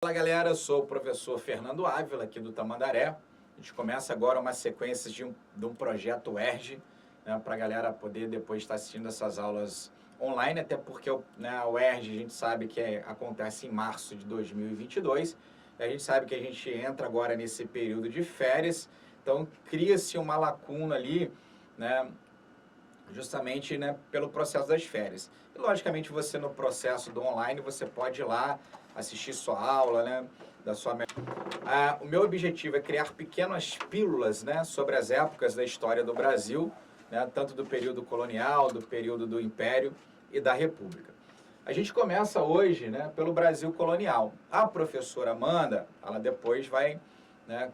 Fala galera, eu sou o professor Fernando Ávila aqui do Tamandaré. A gente começa agora uma sequência de um projeto UERJ, né, para a galera poder depois estar assistindo essas aulas online, até porque a UERJ a gente sabe que acontece em março de 2022, e a gente sabe que a gente entra agora nesse período de férias, então cria-se uma lacuna ali, né, justamente, né, pelo processo das férias. E logicamente você no processo do online você pode ir lá assistir sua aula, né, da sua... o meu objetivo é criar pequenas pílulas, né, sobre as épocas da história do Brasil, né, tanto do período colonial, do período do Império e da República. A gente começa hoje, né, pelo Brasil colonial. A professora Amanda, ela depois vai, né,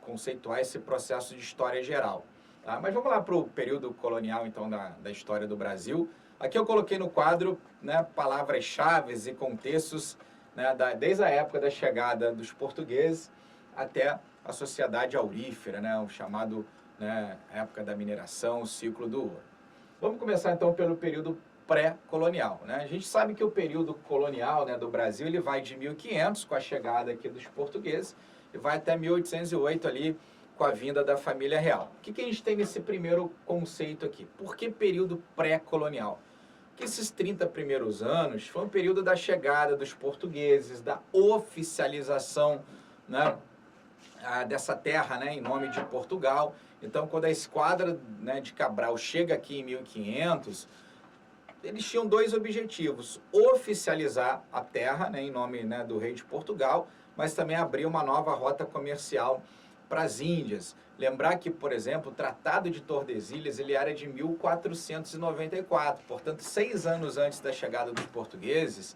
conceituar esse processo de história geral. Tá? Mas vamos lá para o período colonial, então, da história do Brasil. Aqui eu coloquei no quadro, né, palavras-chave e contextos, né, desde a época da chegada dos portugueses até a sociedade aurífera, né, o chamado, né, época da mineração, o ciclo do ouro. Vamos começar então pelo período pré-colonial, né? A gente sabe que o período colonial, né, do Brasil ele vai de 1500 com a chegada aqui dos portugueses e vai até 1808 ali com a vinda da família real. O que a gente tem nesse primeiro conceito aqui? Por que período pré-colonial? Porque esses 30 primeiros anos foi um período da chegada dos portugueses, da oficialização, né, dessa terra, né, em nome de Portugal. Então, quando a esquadra, né, de Cabral chega aqui em 1500, eles tinham dois objetivos: oficializar a terra, né, em nome, né, do rei de Portugal, mas também abrir uma nova rota comercial para as Índias. Lembrar que, por exemplo, o Tratado de Tordesilhas ele era de 1494, portanto, 6 anos antes da chegada dos portugueses,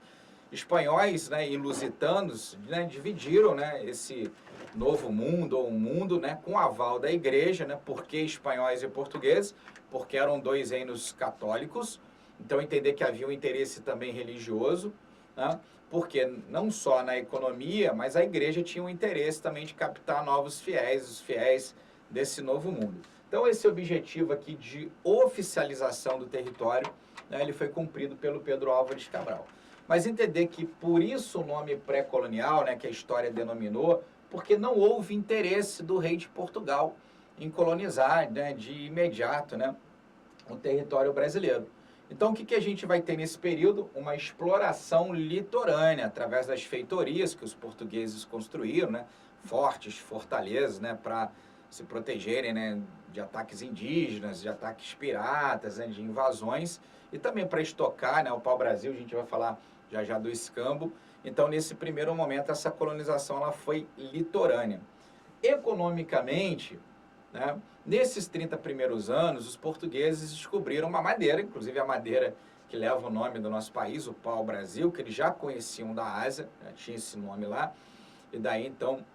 espanhóis, né, e lusitanos, né, dividiram, né, esse novo mundo, ou um mundo, né, com aval da igreja, né, porque espanhóis e portugueses, porque eram dois reinos católicos. Então, entender que havia um interesse também religioso, né? Porque não só na economia, mas a igreja tinha um interesse também de captar novos fiéis, os fiéis desse novo mundo. Então, esse objetivo aqui de oficialização do território, né, ele foi cumprido pelo Pedro Álvares Cabral. Mas entender que por isso o nome pré-colonial, né, que a história denominou, porque não houve interesse do rei de Portugal em colonizar, né, de imediato, né, o território brasileiro. Então, o que a gente vai ter nesse período? Uma exploração litorânea, através das feitorias que os portugueses construíram, né? Fortes, fortalezas, né? Para se protegerem, né, de ataques indígenas, de ataques piratas, né, de invasões, e também para estocar, né, o pau-brasil. A gente vai falar já já do escambo. Então, nesse primeiro momento, essa colonização ela foi litorânea. Economicamente, né, nesses 30 primeiros anos, os portugueses descobriram uma madeira, inclusive a madeira que leva o nome do nosso país, o pau-brasil, que eles já conheciam da Ásia, já tinha esse nome lá, e daí então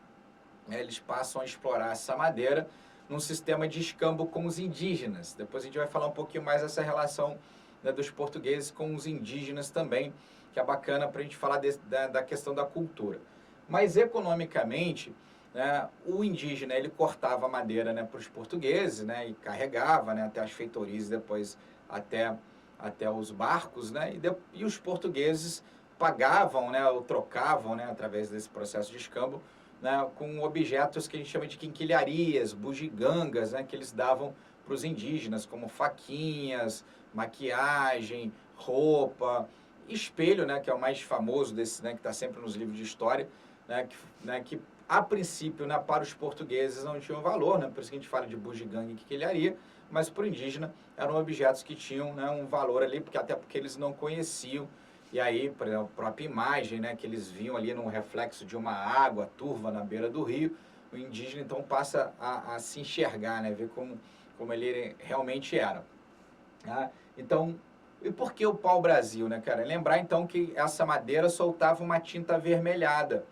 eles passam a explorar essa madeira num sistema de escambo com os indígenas. Depois a gente vai falar um pouquinho mais dessa relação, né, dos portugueses com os indígenas também, que é bacana para a gente falar da questão da cultura. Mas economicamente, né, o indígena ele cortava a madeira, né, para os portugueses, né, e carregava, né, até as feitorias, depois até os barcos, né, e os portugueses pagavam, né, ou trocavam, né, através desse processo de escambo, né, com objetos que a gente chama de quinquilharias, bugigangas, né, que eles davam para os indígenas, como faquinhas, maquiagem, roupa, espelho, né, que é o mais famoso desse, né, que está sempre nos livros de história, que a princípio, né, para os portugueses não tinham valor, né, por isso que a gente fala de bugiganga e quinquilharia, mas para o indígena eram objetos que tinham, né, um valor ali, até porque eles não conheciam. E aí, por exemplo, a própria imagem, né, que eles viam ali no reflexo de uma água turva na beira do rio, o indígena então passa a se enxergar, né, ver como ele realmente era. Tá? Então, e por que o pau-brasil, né, cara? Lembrar então que essa madeira soltava uma tinta avermelhada,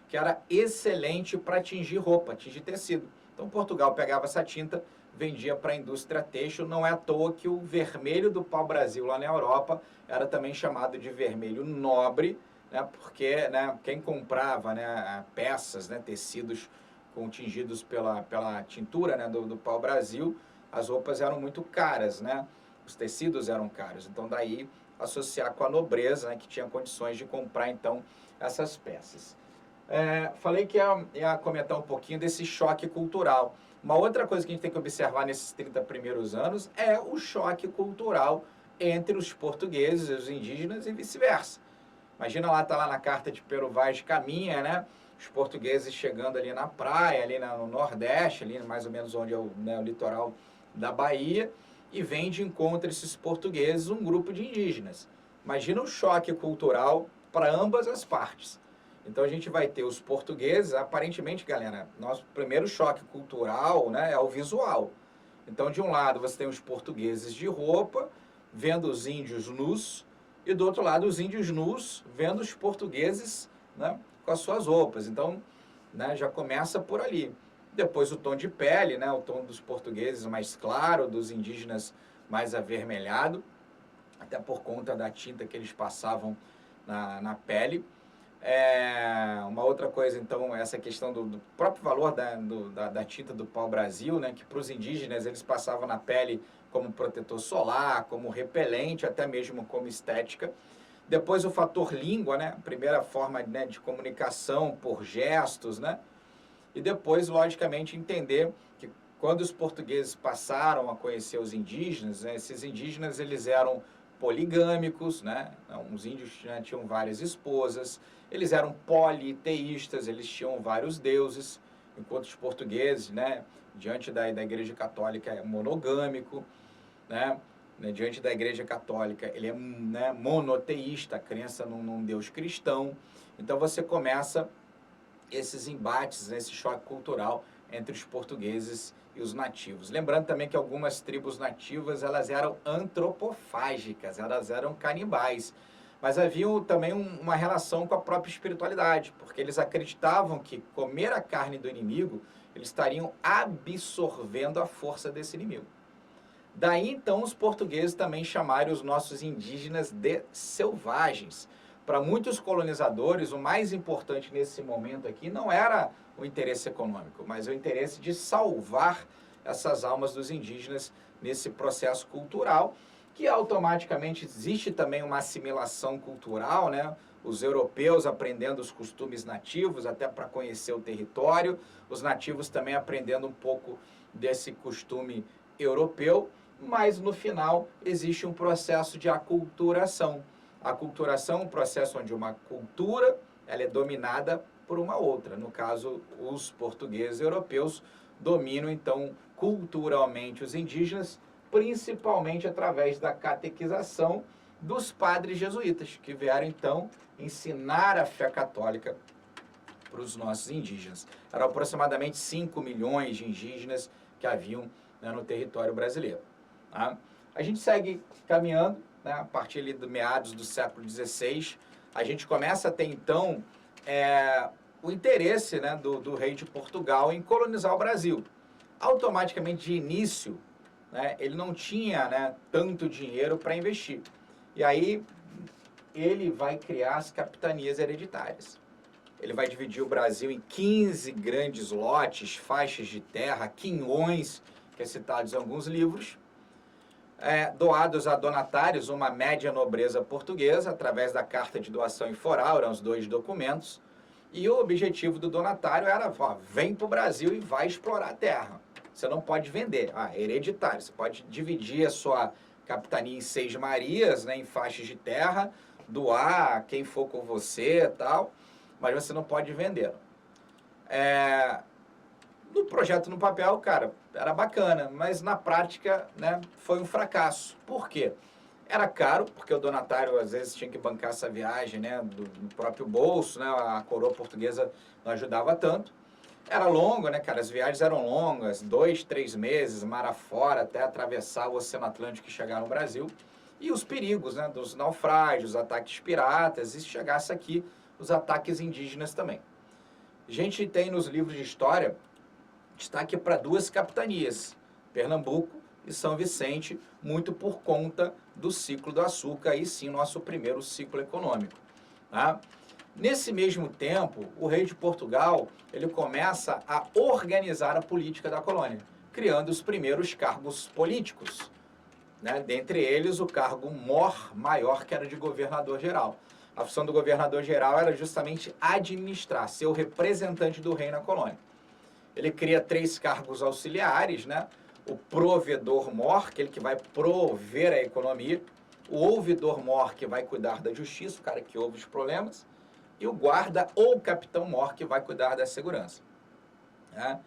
que era excelente para tingir roupa, tingir tecido. Então Portugal pegava essa tinta, vendia para a indústria têxtil. Não é à toa que o vermelho do pau-brasil lá na Europa era também chamado de vermelho nobre, né, porque, né, quem comprava, né, peças, né, tecidos tingidos pela tintura, né, do pau-brasil, as roupas eram muito caras, né, os tecidos eram caros. Então daí associar com a nobreza, né, que tinha condições de comprar então essas peças. Falei que ia comentar um pouquinho desse choque cultural. Uma outra coisa que a gente tem que observar nesses 30 primeiros anos é o choque cultural entre os portugueses e os indígenas e vice-versa. Imagina lá, tá lá na carta de Pero Vaz de Caminha, né? Os portugueses chegando ali na praia, ali no Nordeste, ali mais ou menos onde é o, né, o litoral da Bahia, e vem de encontro esses portugueses um grupo de indígenas. Imagina o choque cultural para ambas as partes. Então a gente vai ter os portugueses, aparentemente, galera, nosso primeiro choque cultural, né, é o visual. Então, de um lado, você tem os portugueses de roupa, vendo os índios nus, e do outro lado, os índios nus, vendo os portugueses, né, com as suas roupas. Então, né, já começa por ali. Depois o tom de pele, né, o tom dos portugueses mais claro, dos indígenas mais avermelhado, até por conta da tinta que eles passavam na pele. Uma outra coisa, então, essa questão do próprio valor da tinta do pau-brasil, né, que para os indígenas eles passavam na pele como protetor solar, como repelente, até mesmo como estética. Depois o fator língua, né, a primeira forma, né, de comunicação por gestos, né, e depois, logicamente, entender que quando os portugueses passaram a conhecer os indígenas, né, esses indígenas eles eram poligâmicos, né? Os índios tinham várias esposas, eles eram politeístas, eles tinham vários deuses, enquanto os portugueses, né, diante da Igreja Católica, é monogâmico, né? Diante da Igreja Católica, ele é, né, monoteísta, a crença num Deus cristão. Então você começa esses embates, né, esse choque cultural entre os portugueses e os nativos. Lembrando também que algumas tribos nativas, elas eram antropofágicas, elas eram canibais. Mas havia também uma relação com a própria espiritualidade, porque eles acreditavam que comer a carne do inimigo, eles estariam absorvendo a força desse inimigo. Daí, então, os portugueses também chamaram os nossos indígenas de selvagens. Para muitos colonizadores, o mais importante nesse momento aqui não era o interesse econômico, mas o interesse de salvar essas almas dos indígenas nesse processo cultural, que automaticamente existe também uma assimilação cultural, né? Os europeus aprendendo os costumes nativos, até para conhecer o território, os nativos também aprendendo um pouco desse costume europeu, mas no final existe um processo de aculturação. A aculturação é um processo onde uma cultura ela é dominada por uma outra. No caso, os portugueses europeus dominam, então, culturalmente os indígenas, principalmente através da catequização dos padres jesuítas, que vieram, então, ensinar a fé católica para os nossos indígenas. Eram aproximadamente 5 milhões de indígenas que haviam, né, no território brasileiro. Tá? A gente segue caminhando, né, a partir ali do meados do século XVI, a gente começa a ter, então, o interesse, né, do rei de Portugal em colonizar o Brasil. Automaticamente, de início, né, ele não tinha, né, tanto dinheiro para investir. E aí, ele vai criar as capitanias hereditárias. Ele vai dividir o Brasil em 15 grandes lotes, faixas de terra, quinhões, que é citado em alguns livros, doados a donatários, uma média nobreza portuguesa, através da carta de doação e foral, eram os 2 documentos, e o objetivo do donatário era, ó, vem para o Brasil e vai explorar a terra. Você não pode vender, é hereditário, você pode dividir a sua capitania em 6 marias, né, em faixas de terra, doar quem for com você e tal, mas você não pode vender. No projeto no papel, cara, era bacana, mas na prática, né, foi um fracasso. Por quê? Era caro, porque o donatário às vezes tinha que bancar essa viagem, né, do próprio bolso, né, a coroa portuguesa não ajudava tanto. Era longo, né, cara, as viagens eram longas, 2, 3 meses, mar afora, até atravessar o Oceano Atlântico e chegar no Brasil. E os perigos, né, dos naufrágios, ataques piratas, e se chegasse aqui, os ataques indígenas também. A gente tem nos livros de história destaque para 2 capitanias, Pernambuco e São Vicente, muito por conta do ciclo do açúcar, aí sim nosso primeiro ciclo econômico. Tá? Nesse mesmo tempo, o rei de Portugal ele começa a organizar a política da colônia, criando os primeiros cargos políticos, né? Dentre eles o cargo maior, que era de governador-geral. A função do governador-geral era justamente administrar, ser o representante do rei na colônia. Ele cria 3 cargos auxiliares, né? O provedor-mor, aquele que vai prover a economia, o ouvidor-mor, que vai cuidar da justiça, o cara que ouve os problemas, e o guarda ou capitão-mor, que vai cuidar da segurança. Né?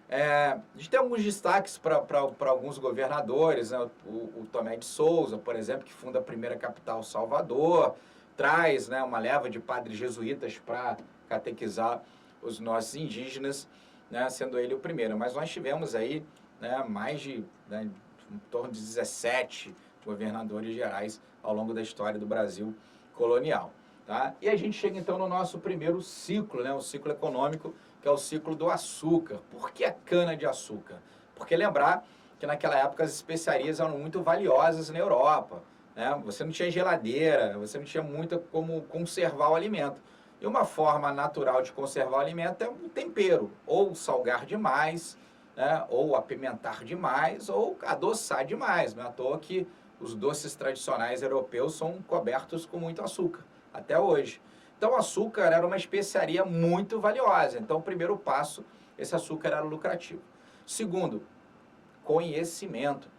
A gente tem alguns destaques para alguns governadores, né? O Tomé de Souza, por exemplo, que funda a primeira capital, Salvador, traz, né, uma leva de padres jesuítas para catequizar os nossos indígenas, né, sendo ele o primeiro. Mas nós tivemos aí, né, mais de, né, em torno de 17 governadores gerais ao longo da história do Brasil colonial. Tá? E a gente chega então no nosso primeiro ciclo, né, o ciclo econômico, que é o ciclo do açúcar. Por que a cana-de-açúcar? Porque lembrar que naquela época as especiarias eram muito valiosas na Europa. Né? Você não tinha geladeira, você não tinha muito como conservar o alimento. E uma forma natural de conservar o alimento é um tempero, ou salgar demais, né? Ou apimentar demais, ou adoçar demais. Não é à toa que os doces tradicionais europeus são cobertos com muito açúcar, até hoje. Então, o açúcar era uma especiaria muito valiosa. Então, o primeiro passo, esse açúcar era lucrativo. Segundo, conhecimento,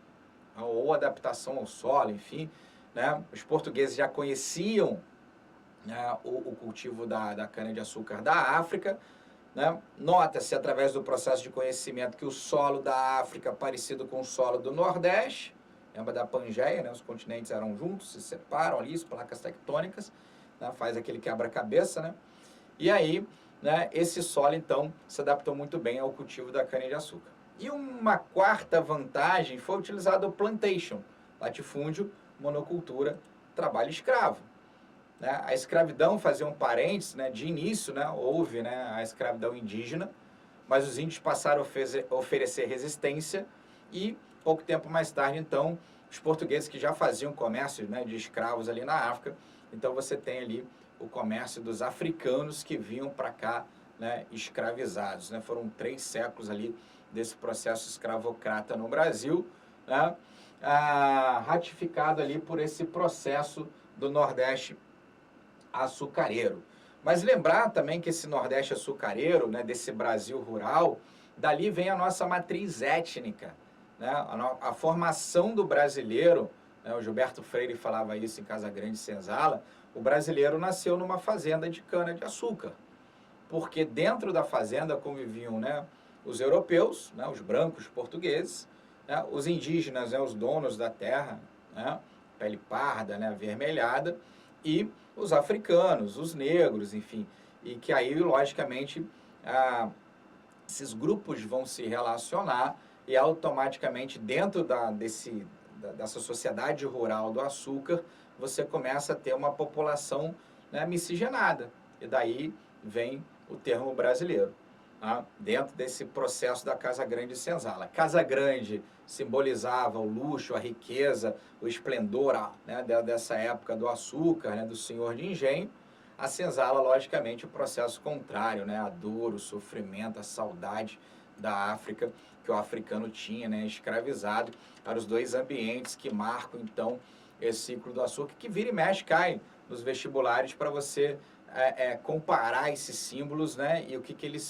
ou adaptação ao solo, enfim. Né? Os portugueses já conheciam, né, o cultivo da cana-de-açúcar da África. Né? Nota-se, através do processo de conhecimento, que o solo da África é parecido com o solo do Nordeste. Lembra da Pangeia, né? Os continentes eram juntos, se separam ali, as placas tectônicas. Né? Faz aquele quebra-cabeça, né? E aí, né, esse solo, então, se adaptou muito bem ao cultivo da cana-de-açúcar. E uma quarta vantagem foi utilizado o plantation, latifúndio, monocultura, trabalho escravo. Né? A escravidão, fazia um parênteses, né, de início, né, houve, né, a escravidão indígena, mas os índios passaram a oferecer resistência e, pouco tempo mais tarde, então, os portugueses que já faziam comércio, né, de escravos ali na África, então você tem ali o comércio dos africanos que vinham para cá, né, escravizados. Né? Foram 3 séculos ali desse processo escravocrata no Brasil, né, ratificado ali por esse processo do Nordeste açucareiro. Mas lembrar também que esse Nordeste açucareiro, né, desse Brasil rural, dali vem a nossa matriz étnica, né, a formação do brasileiro, né, o Gilberto Freire falava isso em Casagrande Senzala, o brasileiro nasceu numa fazenda de cana-de-açúcar, porque dentro da fazenda conviviam, né, os europeus, né, os brancos portugueses, né, os indígenas, né, os donos da terra, né, pele parda, né, avermelhada, e os africanos, os negros, enfim, e que aí, logicamente, esses grupos vão se relacionar e automaticamente dentro dessa sociedade rural do açúcar, você começa a ter uma população, né, miscigenada, e daí vem o termo brasileiro. Tá? Dentro desse processo da Casa Grande Senzala. Casa Grande simbolizava o luxo, a riqueza, o esplendor, né, dessa época do açúcar, né, do senhor de engenho. A Senzala, logicamente, o processo contrário, né, a dor, o sofrimento, a saudade da África que o africano tinha, né, escravizado, para os 2 ambientes que marcam, então, esse ciclo do açúcar, que vira e mexe, cai nos vestibulares para você comparar esses símbolos, né, e o que eles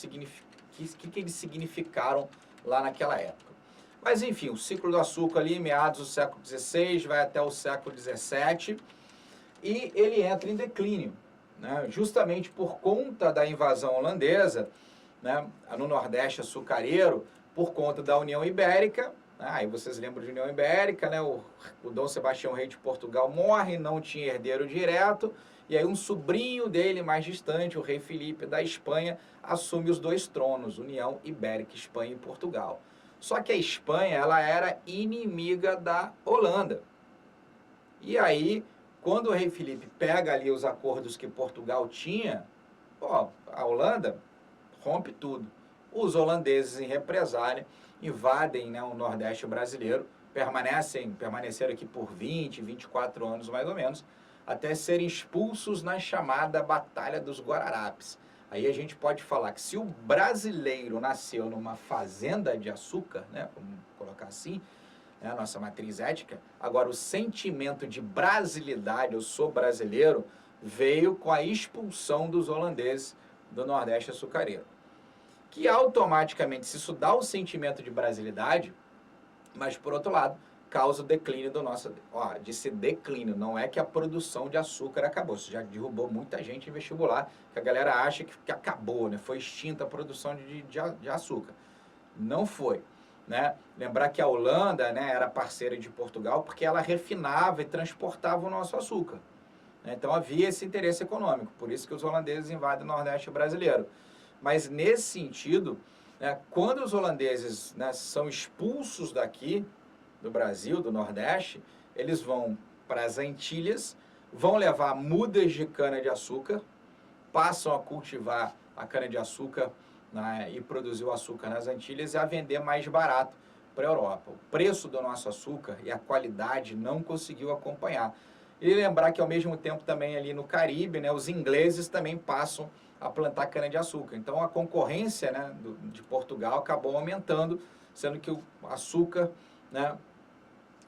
significaram lá naquela época. Mas, enfim, o ciclo do açúcar ali, meados do século XVI, vai até o século XVII, e ele entra em declínio, né, justamente por conta da invasão holandesa, né, no Nordeste açucareiro, por conta da União Ibérica. Aí vocês lembram de União Ibérica, né, o Dom Sebastião, rei de Portugal, morre, não tinha herdeiro direto, e aí um sobrinho dele mais distante, o rei Filipe da Espanha, assume os 2 tronos, União Ibérica, Espanha e Portugal. Só que a Espanha, ela era inimiga da Holanda. E aí, quando o rei Filipe pega ali os acordos que Portugal tinha, a Holanda rompe tudo. Os holandeses, em represália, invadem, né, o Nordeste brasileiro, permaneceram aqui por 20, 24 anos mais ou menos, até serem expulsos na chamada Batalha dos Guararapes. Aí a gente pode falar que se o brasileiro nasceu numa fazenda de açúcar, né, vamos colocar assim, né, a nossa matriz ética, agora o sentimento de brasilidade, eu sou brasileiro, veio com a expulsão dos holandeses do Nordeste açucareiro. Que automaticamente, se isso dá um sentimento de brasilidade, mas por outro lado, causa o declínio do nosso... Ó, disse declínio, não é que a produção de açúcar acabou. Isso já derrubou muita gente em vestibular, que a galera acha que acabou, né? Foi extinta a produção de açúcar. Não foi. Né? Lembrar que a Holanda, né, era parceira de Portugal porque ela refinava e transportava o nosso açúcar. Então havia esse interesse econômico, por isso que os holandeses invadem o Nordeste brasileiro. Mas nesse sentido, né, quando os holandeses, né, são expulsos daqui, do Brasil, do Nordeste, eles vão para as Antilhas, vão levar mudas de cana-de-açúcar, passam a cultivar a cana-de-açúcar, né, e produzir o açúcar nas Antilhas e a vender mais barato para a Europa. O preço do nosso açúcar e a qualidade não conseguiu acompanhar. E lembrar que ao mesmo tempo também ali no Caribe, né, os ingleses também passam a plantar cana-de-açúcar. Então a concorrência, né, de Portugal acabou aumentando, sendo que o açúcar, né,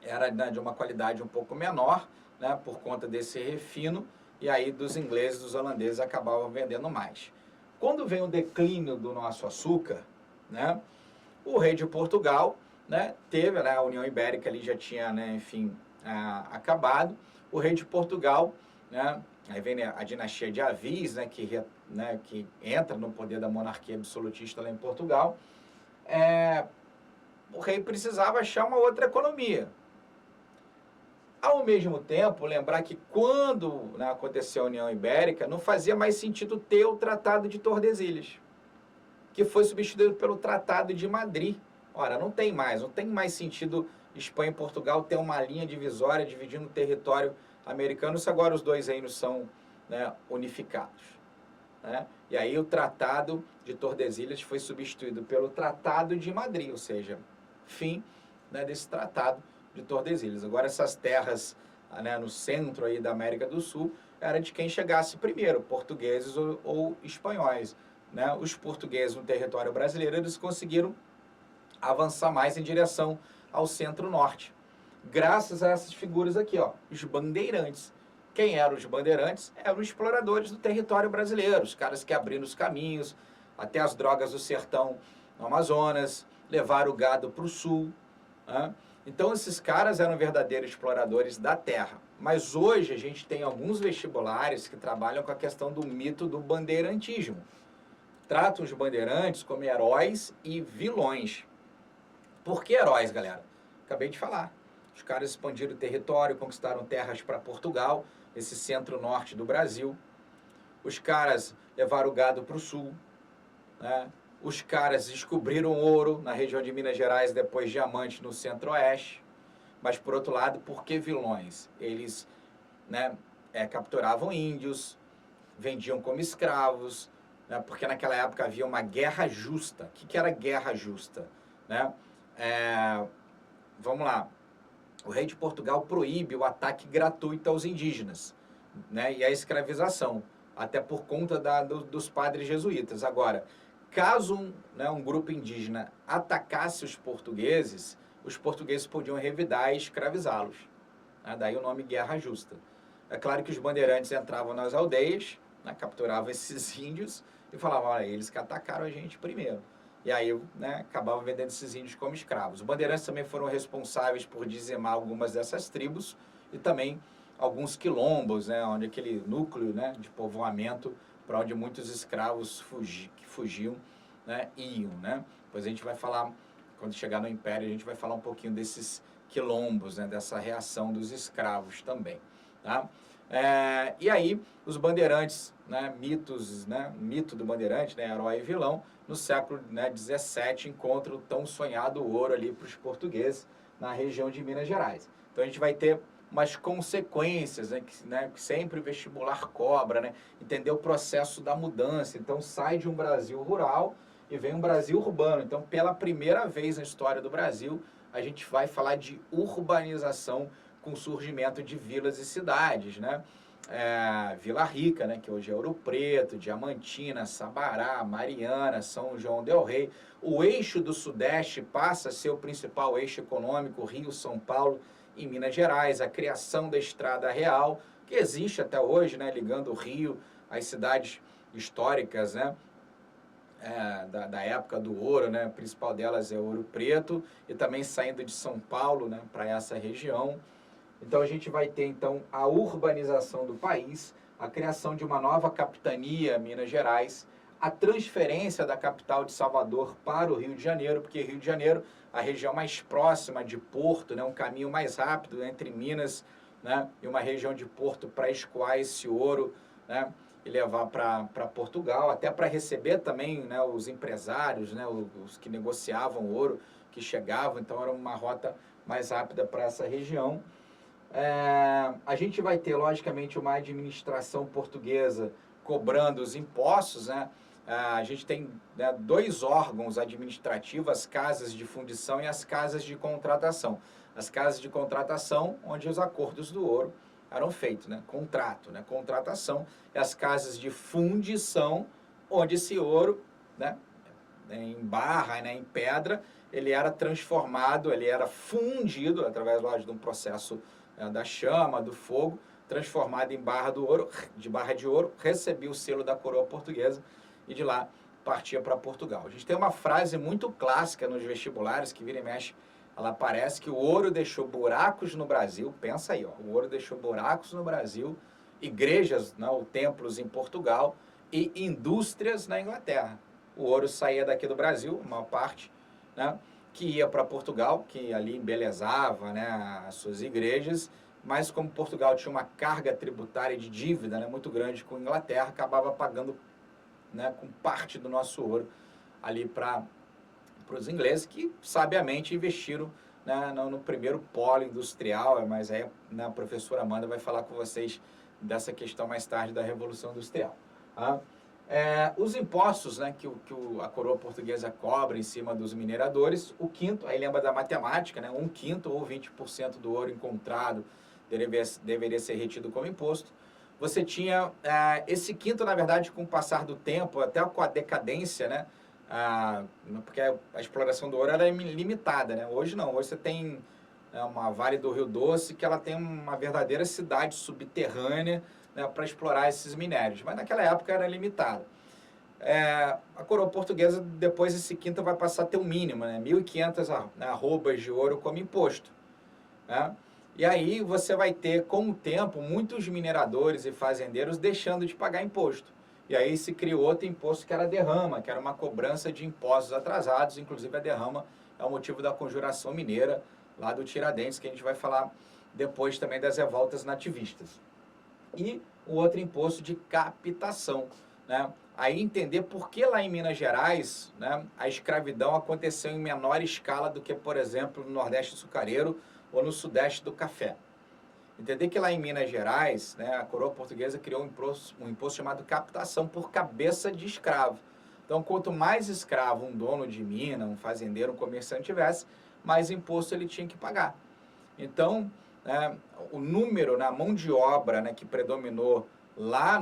era, né, de uma qualidade um pouco menor, né, por conta desse refino, e aí dos ingleses, dos holandeses acabavam vendendo mais. Quando vem o declínio do nosso açúcar, né, o rei de Portugal, né, teve, né, a União Ibérica ali já tinha, né, enfim, acabado. O rei de Portugal, né, aí vem, né, a dinastia de Avis, né, que entra no poder da monarquia absolutista lá em Portugal. O rei precisava achar uma outra economia. Ao mesmo tempo, lembrar que quando, né, aconteceu a União Ibérica, não fazia mais sentido ter o Tratado de Tordesilhas, que foi substituído pelo Tratado de Madrid. Ora, não tem mais sentido Espanha e Portugal ter uma linha divisória dividindo o território americano, se agora os dois reinos são, né, unificados. Né? E aí o Tratado de Tordesilhas foi substituído pelo Tratado de Madrid, ou seja, fim, né, desse Tratado de Tordesilhas. Agora essas terras, né, no centro aí da América do Sul, era de quem chegasse primeiro, portugueses ou espanhóis. Né? Os portugueses no território brasileiro, eles conseguiram avançar mais em direção ao centro-norte, graças a essas figuras aqui, ó, os bandeirantes. Quem eram os bandeirantes? Eram os exploradores do território brasileiro, os caras que abriram os caminhos, até as drogas do sertão no Amazonas, levaram o gado para o sul. Né? Então esses caras eram verdadeiros exploradores da terra. Mas hoje a gente tem alguns vestibulares que trabalham com a questão do mito do bandeirantismo. Tratam os bandeirantes como heróis e vilões. Por que heróis, galera? Acabei de falar. Os caras expandiram o território, conquistaram terras para Portugal, esse centro-norte do Brasil. Os caras levaram o gado para o sul. Né? Os caras descobriram ouro na região de Minas Gerais, depois diamante no centro-oeste. Mas, por outro lado, por que vilões? Eles, né, capturavam índios, vendiam como escravos, né, porque naquela época havia uma guerra justa. O que era guerra justa? Né? Vamos lá. O rei de Portugal proíbe o ataque gratuito aos indígenas, né, e a escravização, até por conta dos padres jesuítas. Agora, caso um grupo indígena atacasse os portugueses podiam revidar e escravizá-los. Né? Daí o nome Guerra Justa. É claro que os bandeirantes entravam nas aldeias, né, capturavam esses índios e falavam, olha, eles que atacaram a gente primeiro. E aí, né, acabavam vendendo esses índios como escravos. Os bandeirantes também foram responsáveis por dizimar algumas dessas tribos e também alguns quilombos, né, onde aquele núcleo, né, de povoamento para onde muitos escravos fugiam, né, iam. Né? Depois a gente vai falar, quando chegar no Império, a gente vai falar um pouquinho desses quilombos, né, dessa reação dos escravos também. Tá? E aí, os bandeirantes, né, mito do bandeirante, né, herói e vilão, no século, né, 17, encontra o tão sonhado ouro ali para os portugueses na região de Minas Gerais. Então a gente vai ter umas consequências, né, que sempre o vestibular cobra, né, entender o processo da mudança. Então sai de um Brasil rural e vem um Brasil urbano. Então pela primeira vez na história do Brasil, a gente vai falar de urbanização com o surgimento de vilas e cidades, né? Vila Rica, né, que hoje é Ouro Preto, Diamantina, Sabará, Mariana, São João del Rei. O eixo do Sudeste passa a ser o principal eixo econômico, Rio, São Paulo e Minas Gerais. A criação da Estrada Real, que existe até hoje, né, ligando o Rio às cidades históricas, né, da época do ouro, né, a principal delas é Ouro Preto, e também saindo de São Paulo, né, para essa região. Então a gente vai ter então a urbanização do país, a criação de uma nova capitania, Minas Gerais, a transferência da capital de Salvador para o Rio de Janeiro, porque Rio de Janeiro, a região mais próxima de Porto, né, um caminho mais rápido entre Minas, né, e uma região de Porto para escoar esse ouro, né, e levar para Portugal, até para receber também, né, os empresários, né, os que negociavam ouro, que chegavam, então era uma rota mais rápida para essa região. A gente vai ter, logicamente, uma administração portuguesa cobrando os impostos, né? A gente tem, né, dois órgãos administrativos, as casas de fundição e as casas de contratação. As casas de contratação, onde os acordos do ouro eram feitos, né? Contrato, né? Contratação. E as casas de fundição, onde esse ouro, né, em barra, né, em pedra, ele era transformado, ele era fundido através, lógico, de um processo, né, da chama, do fogo, transformado em barra do ouro, de barra de ouro, recebia o selo da coroa portuguesa e de lá partia para Portugal. A gente tem uma frase muito clássica nos vestibulares, que vira e mexe, ela aparece, que o ouro deixou buracos no Brasil, pensa aí, ó, o ouro deixou buracos no Brasil, igrejas, né, ou templos em Portugal e indústrias na Inglaterra. O ouro saía daqui do Brasil, uma parte, né, que ia para Portugal, que ali embelezava, né, as suas igrejas, mas como Portugal tinha uma carga tributária de dívida, né, muito grande com a Inglaterra, acabava pagando, né, com parte do nosso ouro ali para os ingleses, que sabiamente investiram, né, no primeiro polo industrial, mas aí, né, a professora Amanda vai falar com vocês dessa questão mais tarde da Revolução Industrial. Tá? Os impostos, né, que a coroa portuguesa cobra em cima dos mineradores, o quinto, aí lembra da matemática, né, 1/5 ou 20% do ouro encontrado deveria ser retido como imposto. Você tinha esse quinto, na verdade, com o passar do tempo, até com a decadência, né, porque a exploração do ouro era limitada, né? Hoje não, hoje você tem, né, uma Vale do Rio Doce que ela tem uma verdadeira cidade subterrânea, né, para explorar esses minérios, mas naquela época era limitada. A coroa portuguesa, depois esse quinto vai passar a ter o mínimo, né, 1.500 arrobas de ouro como imposto, né? E aí você vai ter, com o tempo, muitos mineradores e fazendeiros deixando de pagar imposto. E aí se criou outro imposto que era a derrama, que era uma cobrança de impostos atrasados, inclusive a derrama é o motivo da Conjuração Mineira, lá do Tiradentes, que a gente vai falar depois também das revoltas nativistas. E o outro imposto de captação, né? Aí entender por que lá em Minas Gerais, né, a escravidão aconteceu em menor escala do que, por exemplo, no Nordeste açucareiro ou no Sudeste do café. Entender que lá em Minas Gerais, né, a coroa portuguesa criou um imposto chamado captação por cabeça de escravo. Então, quanto mais escravo um dono de mina, um fazendeiro, um comerciante tivesse, mais imposto ele tinha que pagar. Então, o número, na mão de obra, né, que predominou lá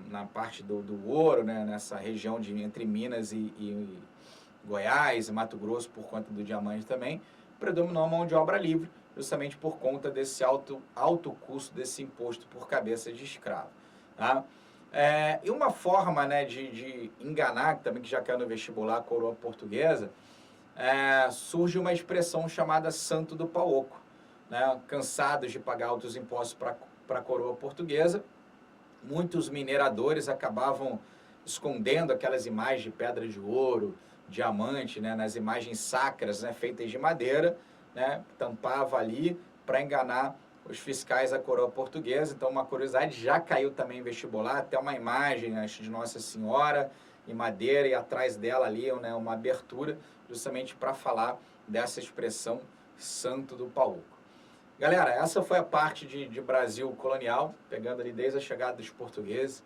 na parte do ouro, né, nessa região entre Minas e Goiás, Mato Grosso, por conta do diamante também, predominou a mão de obra livre, justamente por conta desse alto custo desse imposto por cabeça de escravo. Tá? E uma forma, né, de enganar, também que já caiu no vestibular, a coroa portuguesa, surge uma expressão chamada santo do pau oco. Né? Cansados de pagar altos impostos para a coroa portuguesa, muitos mineradores acabavam escondendo aquelas imagens de pedra de ouro, diamante, né, nas imagens sacras, né, feitas de madeira, né, tampava ali para enganar os fiscais da coroa portuguesa. Então, uma curiosidade, já caiu também em vestibular, até uma imagem, acho, de Nossa Senhora em madeira, e atrás dela ali, né, uma abertura, justamente para falar dessa expressão santo do pau oco. Galera, essa foi a parte de Brasil colonial, pegando ali desde a chegada dos portugueses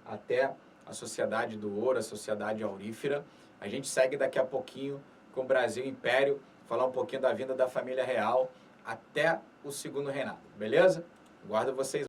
até a Sociedade do Ouro, a Sociedade Aurífera. A gente segue daqui a pouquinho com o Brasil Império, falar um pouquinho da vinda da família real até o segundo reinado, beleza? Guardo vocês.